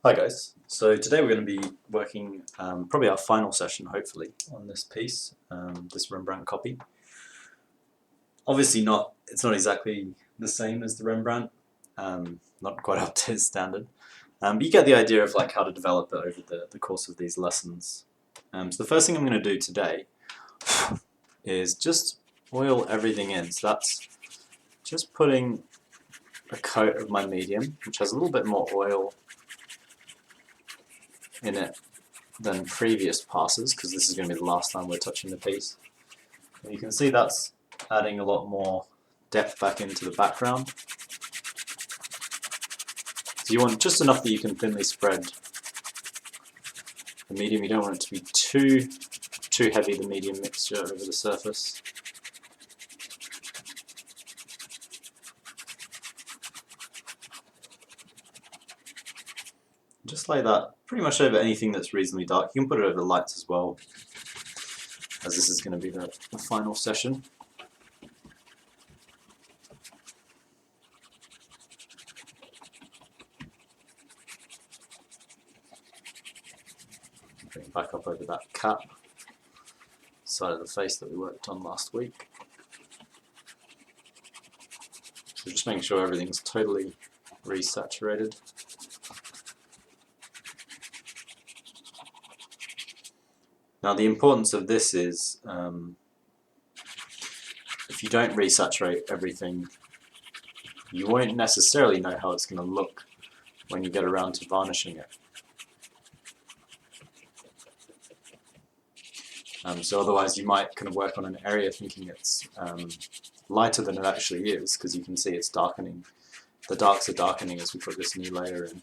Hi guys, so today we're going to be working probably our final session hopefully on this piece, this Rembrandt copy. Obviously it's not exactly the same as the Rembrandt, not quite up to his standard, but you get the idea of like how to develop it over the course of these lessons. So the first thing I'm going to do today is just oil everything in, so that's just putting a coat of my medium, which has a little bit more oil in it than previous passes, because this is going to be the last time we're touching the piece. And you can see that's adding a lot more depth back into the background. So you want just enough that you can thinly spread the medium. You don't want it to be too heavy, the medium mixture over the surface. Just like that, pretty much over anything that's reasonably dark. You can put it over the lights as well, as this is going to be the final session. Bring it back up over that cap, side of the face that we worked on last week. So just making sure everything's totally resaturated. Now the importance of this is, if you don't resaturate everything, you won't necessarily know how it's going to look when you get around to varnishing it. So otherwise you might kind of work on an area thinking it's lighter than it actually is, because you can see it's darkening. The darks are darkening as we put this new layer in.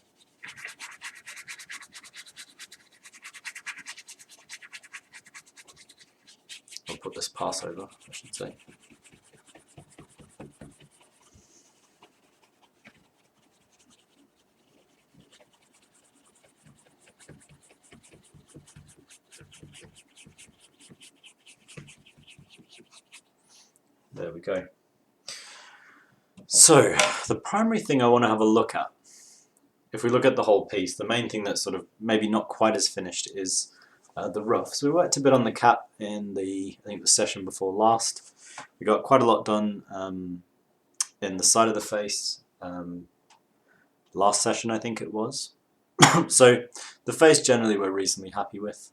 I'll put this pass over, I should say. There we go. So, the primary thing I want to have a look at, if we look at the whole piece, the main thing that's sort of maybe not quite as finished is the ruff. So we worked a bit on the cap in I think the session before last. We got quite a lot done in the side of the face last session, I think it was. So the face generally we're reasonably happy with.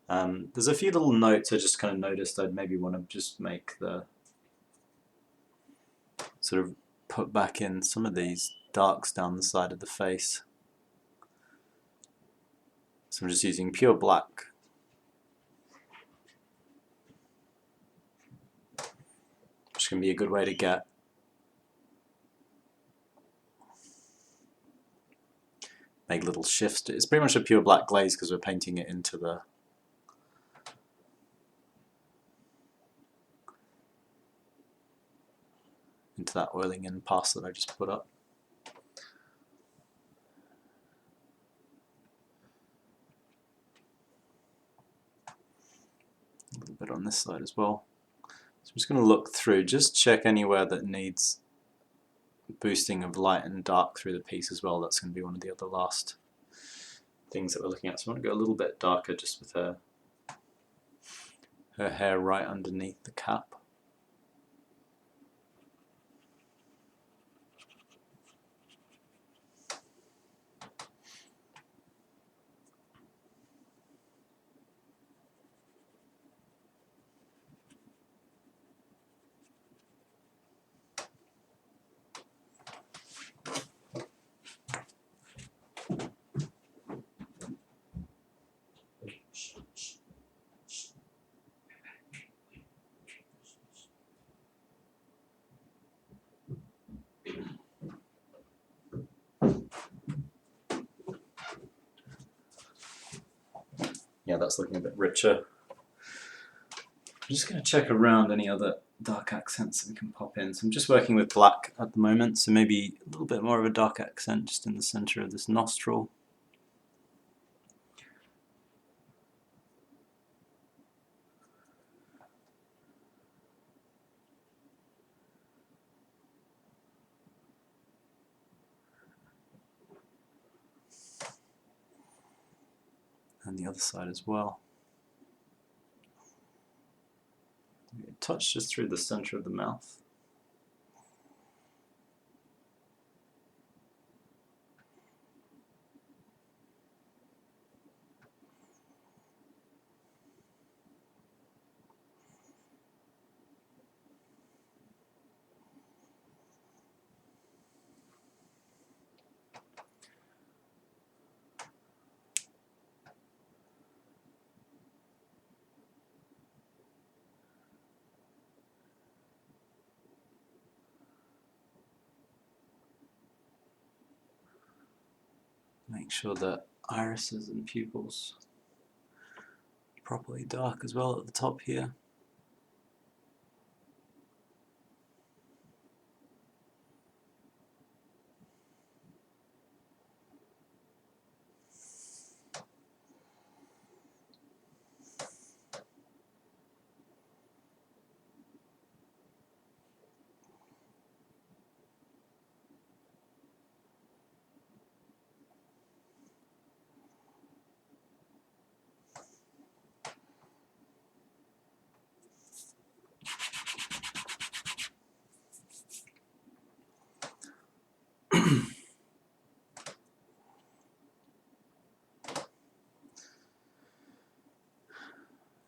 There's a few little notes I just kind of noticed I'd maybe want to just make the sort of put back in some of these darks down the side of the face. So I'm just using pure black. Which can be a good way to make little shifts. It's pretty much a pure black glaze because we're painting it into that oiling in pass that I just put up. A little bit on this side as well. So I'm just going to look through, just check anywhere that needs boosting of light and dark through the piece as well. That's going to be one of the other last things that we're looking at. So I want to go a little bit darker just with her hair right underneath the cap. Yeah, that's looking a bit richer. I'm just going to check around any other dark accents that we can pop in. So I'm just working with black at the moment, so maybe a little bit more of a dark accent just in the center of this nostril. and the other side as well. Touch just through the center of the mouth. Make sure that irises and pupils are properly dark as well at the top here.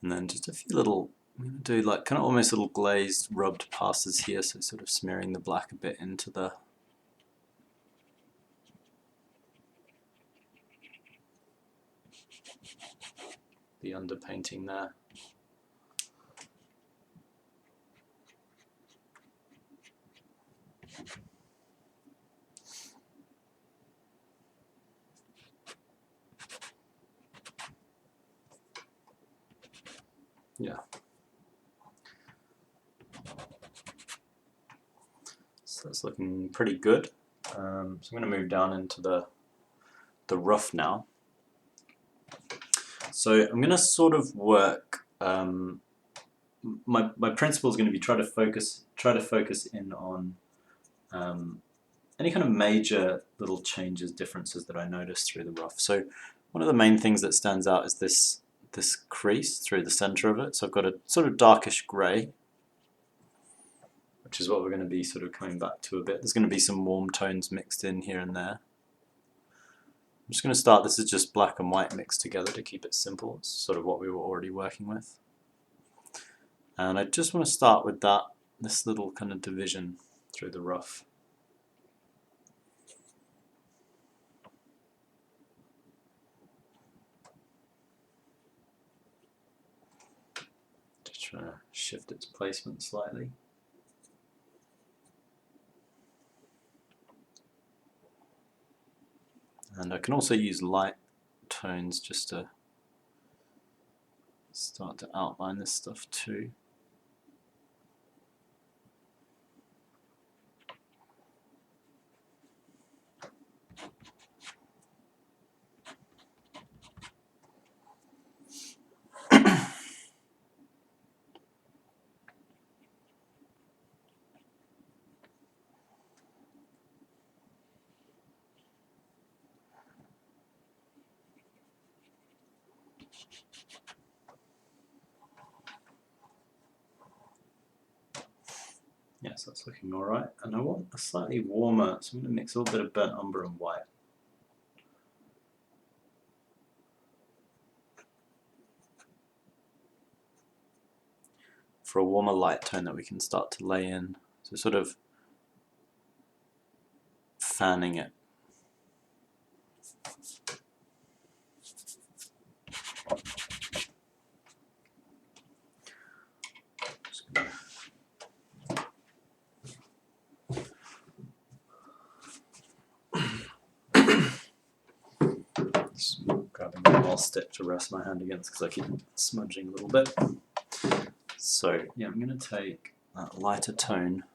And then just a few little, I'm going to do like kind of almost little glazed rubbed passes here, so sort of smearing the black a bit into the underpainting there. Yeah. So that's looking pretty good. So I'm going to move down into the ruff now. So I'm going to sort of work. My principle is going to be try to focus in on any kind of major little changes, differences that I notice through the ruff. So one of the main things that stands out is this crease through the center of it. So I've got a sort of darkish grey, which is what we're going to be sort of coming back to a bit. There's going to be some warm tones mixed in here and there. I'm just going to start, this is just black and white mixed together to keep it simple. It's sort of what we were already working with. And I just want to start with this little kind of division through the ruff. Just trying to shift its placement slightly. And I can also use light tones just to start to outline this stuff too. Yes, that's looking alright. And I want a slightly warmer, so I'm going to mix a little bit of burnt umber and white. For a warmer light tone that we can start to lay in. So sort of fanning it. Just grabbing a small stick to rest my hand against because I keep smudging a little bit. So yeah, I'm going to take that lighter tone.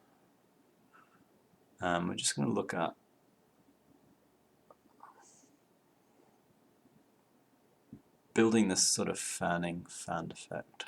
We're just going to look at building this sort of fanned effect.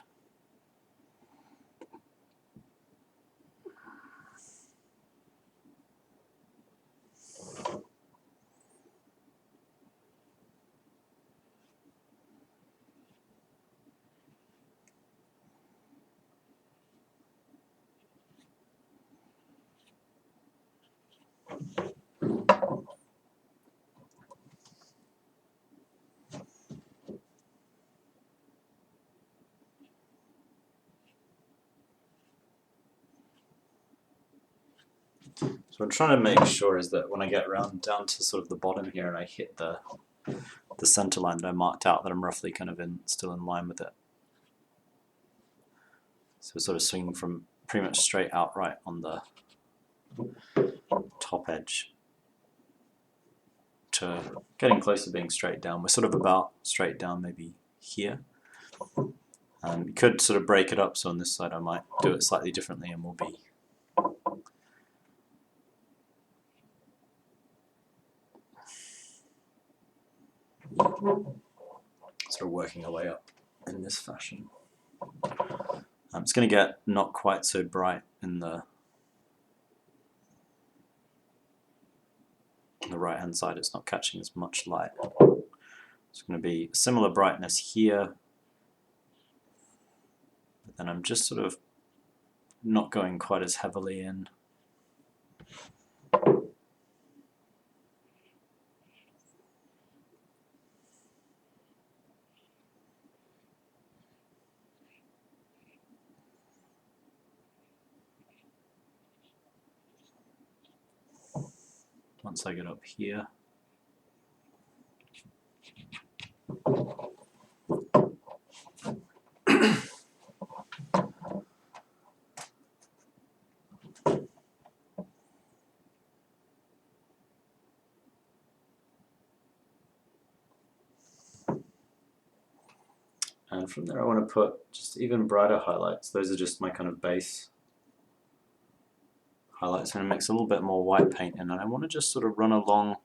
So what I'm trying to make sure is that when I get round down to sort of the bottom here and I hit the center line that I marked out, that I'm roughly kind of still in line with it. So sort of swinging from pretty much straight out right on the top edge to getting close to being straight down. We're sort of about straight down maybe here. You could sort of break it up, so on this side I might do it slightly differently and we'll be sort of working our way up in this fashion. It's going to get not quite so bright in the right hand side. It's not catching as much light. It's going to be similar brightness here, but then I'm just sort of not going quite as heavily in. Once I get up here, and from there I want to put just even brighter highlights. Those are just my kind of base highlights. I'm going to mix a little bit more white paint in, and I want to just sort of run along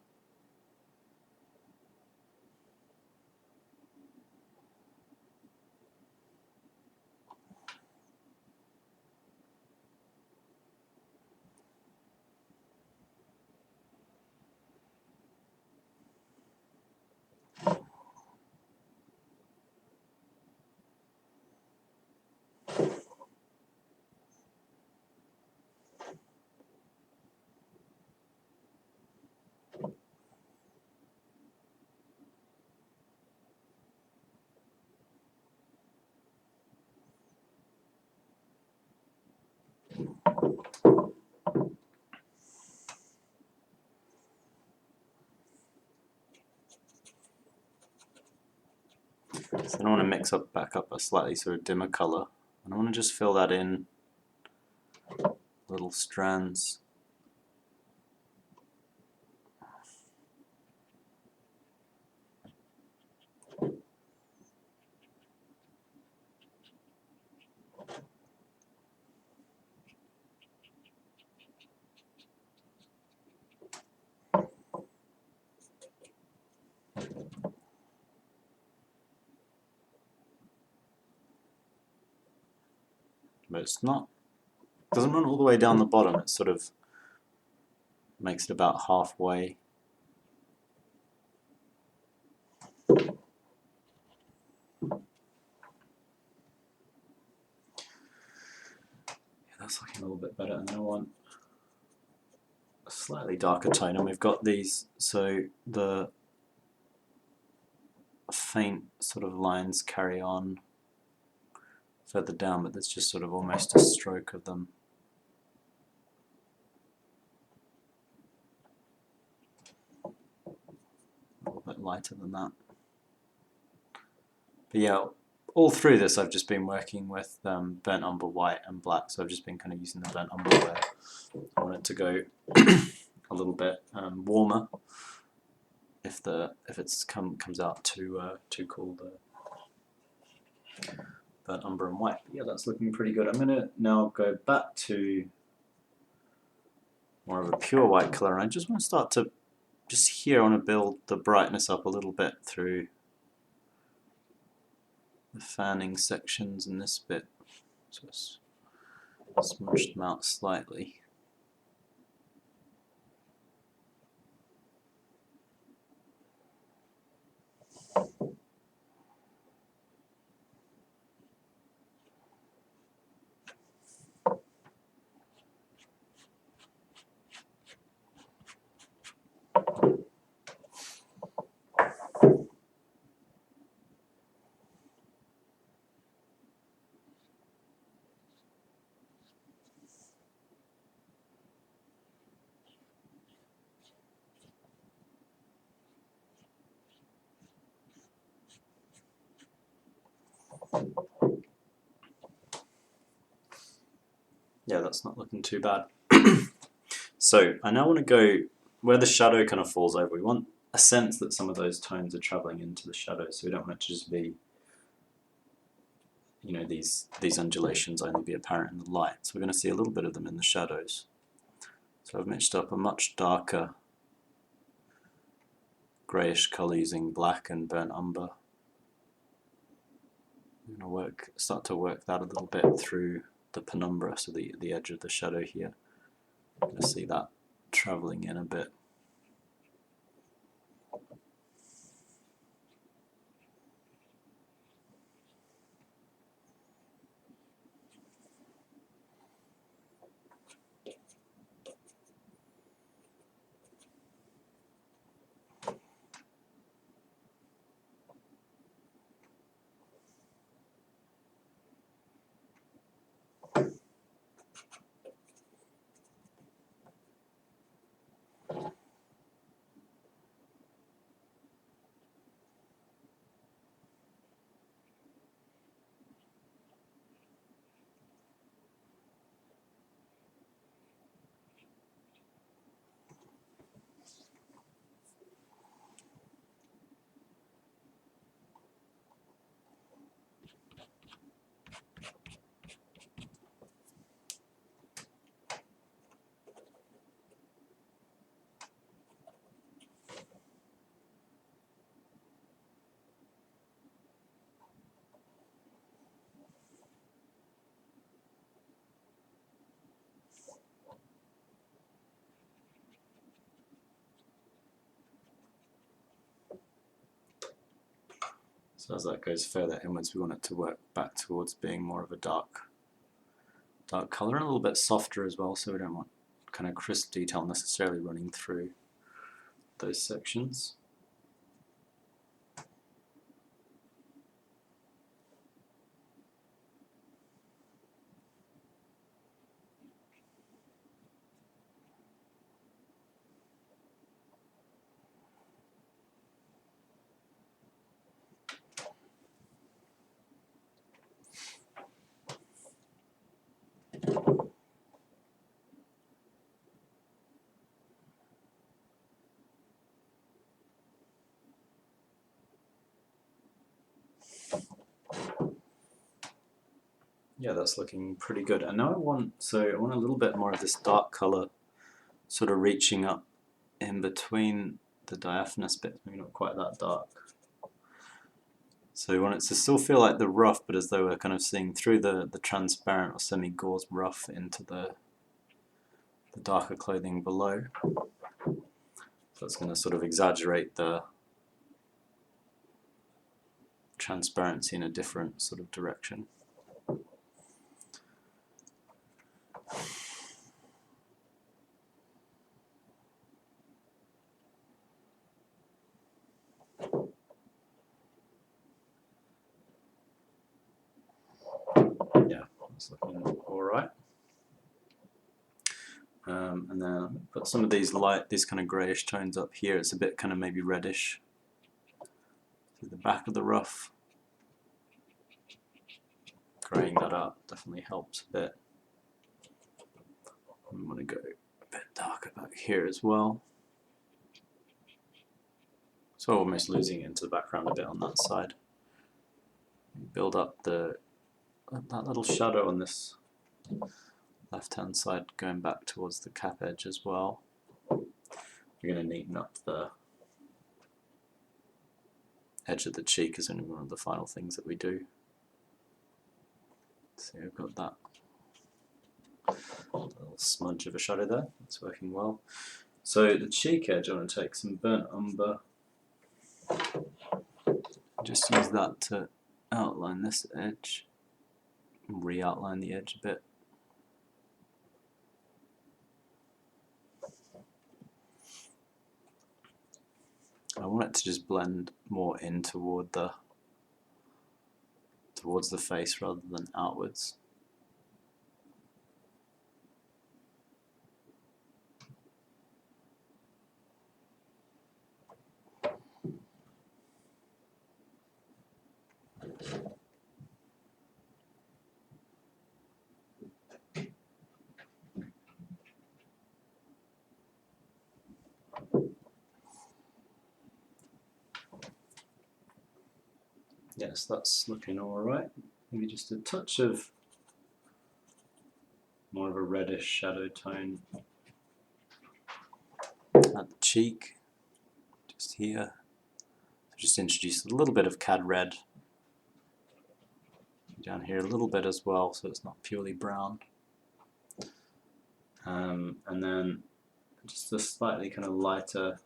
So then I want to mix back up a slightly sort of dimmer colour, and I want to just fill that in little strands. But it's not, it doesn't run all the way down the bottom, it sort of makes it about halfway. Yeah, that's looking a little bit better, and then I want a slightly darker tone, and we've got these, so the faint sort of lines carry on further down, but there's just sort of almost a stroke of them. A little bit lighter than that. But yeah, all through this I've just been working with burnt umber white and black, so I've just been kind of using the burnt umber where I want it to go a little bit warmer if it's comes out too cool, the burnt umber and white. But yeah, that's looking pretty good. I'm going to now go back to more of a pure white colour, and I just want to start to, just here I want to build the brightness up a little bit through the fanning sections in this bit. So smudge them out slightly. Yeah, that's not looking too bad. So I now want to go where the shadow kind of falls over. We want a sense that some of those tones are traveling into the shadow, so we don't want it to just be, you know, these undulations only be apparent in the light. So we're going to see a little bit of them in the shadows. So I've mixed up a much darker greyish colour using black and burnt umber. I'm going to start to work that a little bit through the penumbra, so the edge of the shadow here. I'm going to see that travelling in a bit. So as that goes further inwards, we want it to work back towards being more of a dark colour, and a little bit softer as well, so we don't want kind of crisp detail necessarily running through those sections. Yeah, that's looking pretty good. And now I want a little bit more of this dark colour sort of reaching up in between the diaphanous bits, maybe not quite that dark. So we want it to still feel like the ruff, but as though we're kind of seeing through the transparent or semi-gauze ruff into the darker clothing below. So it's going to sort of exaggerate the transparency in a different sort of direction. Yeah, it's looking alright. And then put some of these these kind of greyish tones up here. It's a bit kind of maybe reddish through the back of the ruff. Greying that up definitely helps a bit. I'm going to go a bit darker back here as well. So almost losing it into the background a bit on that side. Build up that little shadow on this left-hand side going back towards the cap edge as well. We're going to neaten up the edge of the cheek as only one of the final things that we do. See, I've got that little smudge of a shadow there. It's working well. So the cheek edge, I want to take some burnt umber. Just use that to outline this edge, re-outline the edge a bit. I want it to just blend more in towards the face rather than outwards. yes, that's looking alright. Maybe just a touch of more of a reddish shadow tone at the cheek, just here. Just introduce a little bit of Cad Red down here a little bit as well, so it's not purely brown. And then just a slightly kind of lighter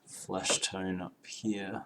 flesh tone up here.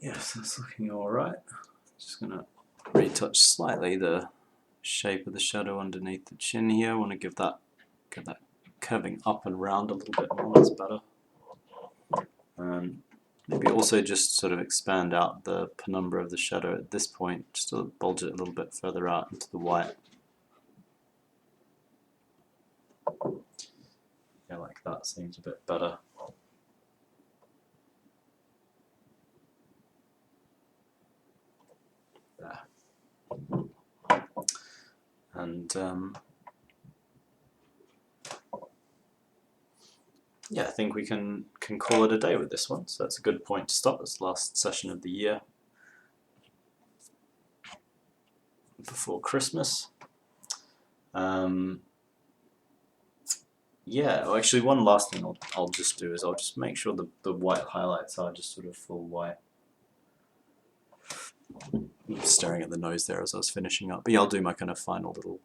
Yes, that's looking alright. Just going to retouch slightly the shape of the shadow underneath the chin here. I want to get that curving up and round a little bit more, that's better. Maybe also just sort of expand out the penumbra of the shadow at this point, just to bulge it a little bit further out into the white. Yeah, like that seems a bit better. There. And yeah, I think we can call it a day with this one. So that's a good point to stop. It's the last session of the year before Christmas. Yeah, well, actually one last thing I'll just do is I'll just make sure the white highlights are just sort of full white. I'm just staring at the nose there as I was finishing up. But yeah, I'll do my kind of final little...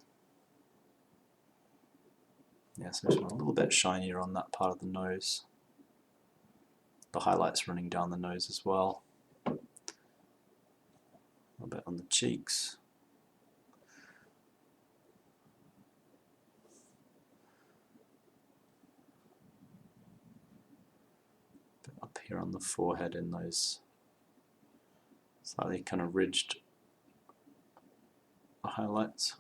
Yeah, so it's a little bit shinier on that part of the nose. The highlights running down the nose as well. A little bit on the cheeks. A bit up here on the forehead in those slightly kind of ridged highlights.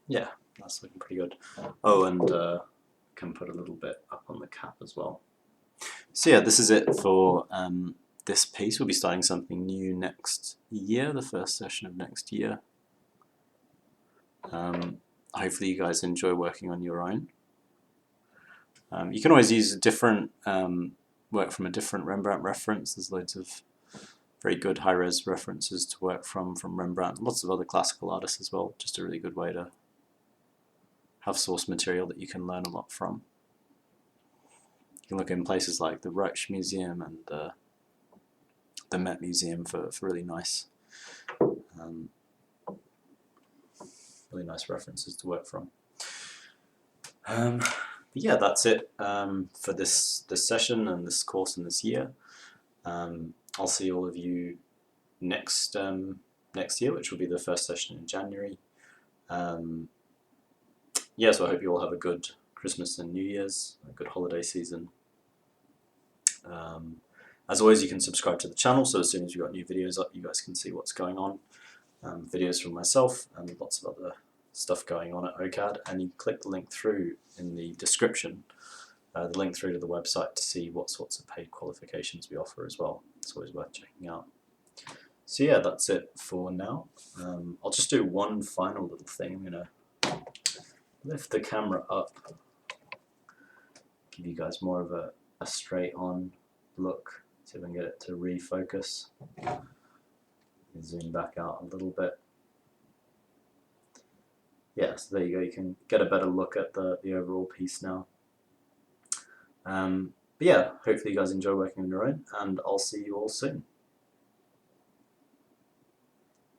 Yeah, that's looking pretty good. Oh, and can put a little bit up on the cap as well. So yeah, this is it for this piece. We'll be starting something new next year, the first session of next year. Hopefully you guys enjoy working on your own. You can always use a different, work from a different Rembrandt reference. There's loads of very good high-res references to work from Rembrandt. Lots of other classical artists as well. Just a really good way to have source material that you can learn a lot from. You can look in places like the Rijksmuseum and the Met Museum for really nice references to work from. Yeah, that's it for this session and this course and this year. I'll see all of you next year, which will be the first session in January. Yeah, so I hope you all have a good Christmas and New Year's, a good holiday season. As always, you can subscribe to the channel, so as soon as we've got new videos up, you guys can see what's going on. Videos from myself and lots of other stuff going on at OCAD, and you can click the link through in the description, the link through to the website to see what sorts of paid qualifications we offer as well. It's always worth checking out. So yeah, that's it for now. I'll just do one final little thing. I'm going to lift the camera up, give you guys more of a straight on look, see if I can get it to refocus. Zoom back out a little bit. Yeah, so there you go, you can get a better look at the overall piece now. But yeah, hopefully you guys enjoy working on your own, and I'll see you all soon.